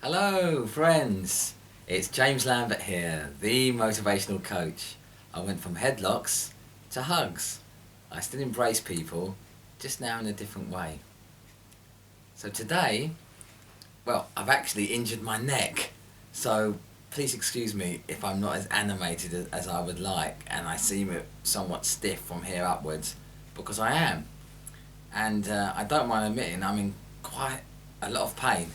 Hello friends, it's James Lambert here, the motivational coach. I went from headlocks to hugs. I still embrace people, just now in a different way. So today, I've actually injured my neck, so please excuse me if I'm not as animated as I would like and I seem somewhat stiff from here upwards, because I am. And I don't mind admitting I'm in quite a lot of pain.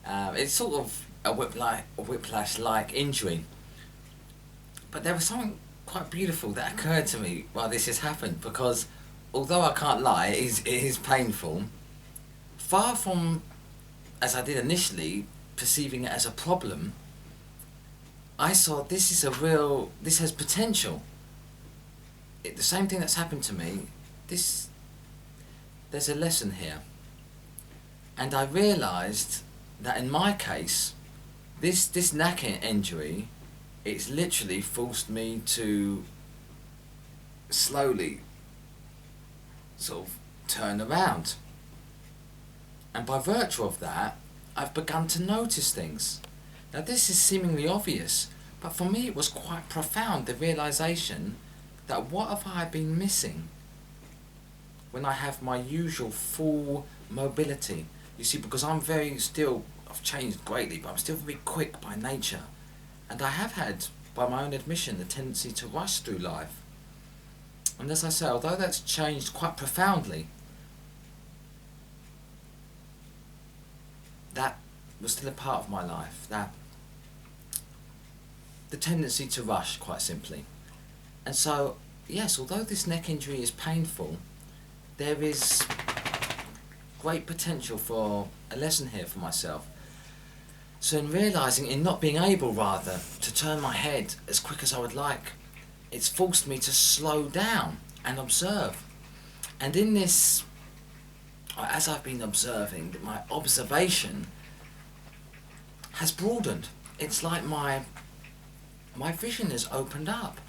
It's sort of a whiplash-like injury. But there was something quite beautiful that occurred to me while this has happened, because although I can't lie, it is painful. Far from, as I did initially, perceiving it as a problem, I saw this has potential. The same thing that's happened to me, there's a lesson here. And I realised that in my case, this neck injury, it's literally forced me to slowly sort of turn around. And by virtue of that, I've begun to notice things. Now this is seemingly obvious, but for me it was quite profound, the realisation that what have I been missing when I have my usual full mobility. You see, because I've changed greatly, but I'm still very quick by nature. And I have had, by my own admission, the tendency to rush through life. And as I say, although that's changed quite profoundly, that was still a part of my life. The tendency to rush, quite simply. And so, yes, although this neck injury is painful, there is great potential for a lesson here for myself. So in not being able rather to turn my head as quick as I would like, it's forced me to slow down and observe. And in this, as I've been observing, my observation has broadened. It's like my vision has opened up.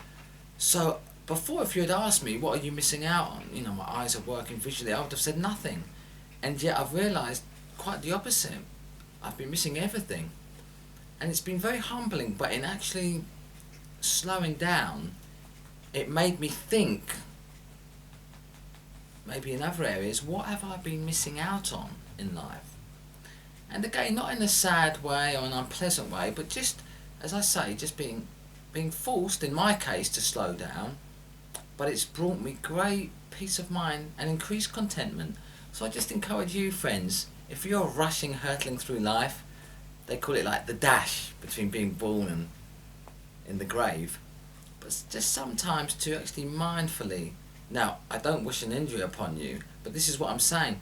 So before, if you had asked me, what are you missing out on? My eyes are working visually, I would have said nothing. And yet I've realised quite the opposite. I've been missing everything. And it's been very humbling, but in actually slowing down, it made me think, maybe in other areas, what have I been missing out on in life? And again, not in a sad way or an unpleasant way, but just, as I say, just being forced, in my case, to slow down. But it's brought me great peace of mind and increased contentment. So I just encourage you, friends, if you're rushing, hurtling through life, they call it like the dash between being born and in the grave. But just sometimes to actually mindfully, now I don't wish an injury upon you, but this is what I'm saying,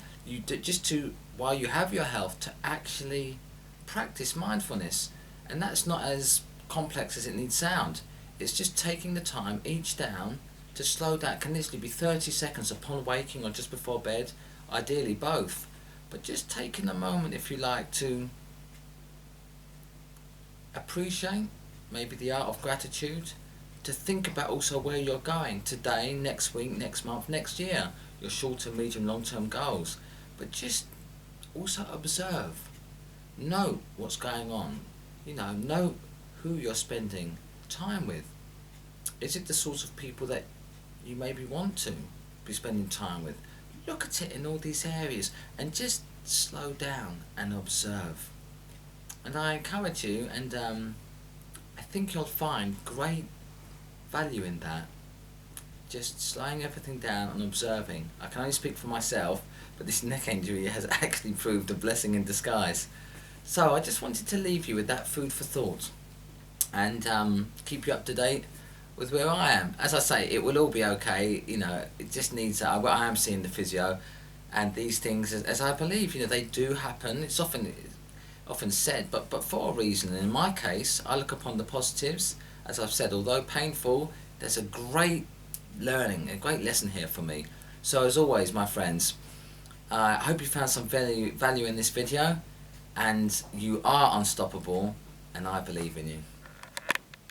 while you have your health, to actually practice mindfulness. And that's not as complex as it needs sound. It's just taking the time each down to slow down. It can literally be 30 seconds upon waking or just before bed, ideally both. But just taking a moment, if you like, to appreciate maybe the art of gratitude, to think about also where you're going today, next week, next month, next year, your short-term, medium, long-term goals. But just also observe, note what's going on, note who you're spending time with. Is it the sorts of people that you maybe want to be spending time with? Look at it in all these areas and just slow down and observe. And I encourage you, and I think you'll find great value in that. Just slowing everything down and observing. I can only speak for myself, but this neck injury has actually proved a blessing in disguise. So I just wanted to leave you with that food for thought, and keep you up to date with where I am. As I say, it will all be okay. It just needs. I am seeing the physio, and these things, as I believe, they do happen. It's often said, but for a reason. And in my case, I look upon the positives. As I've said, although painful, there's a great learning, a great lesson here for me. So as always, my friends, I hope you found some value in this video, and you are unstoppable, and I believe in you.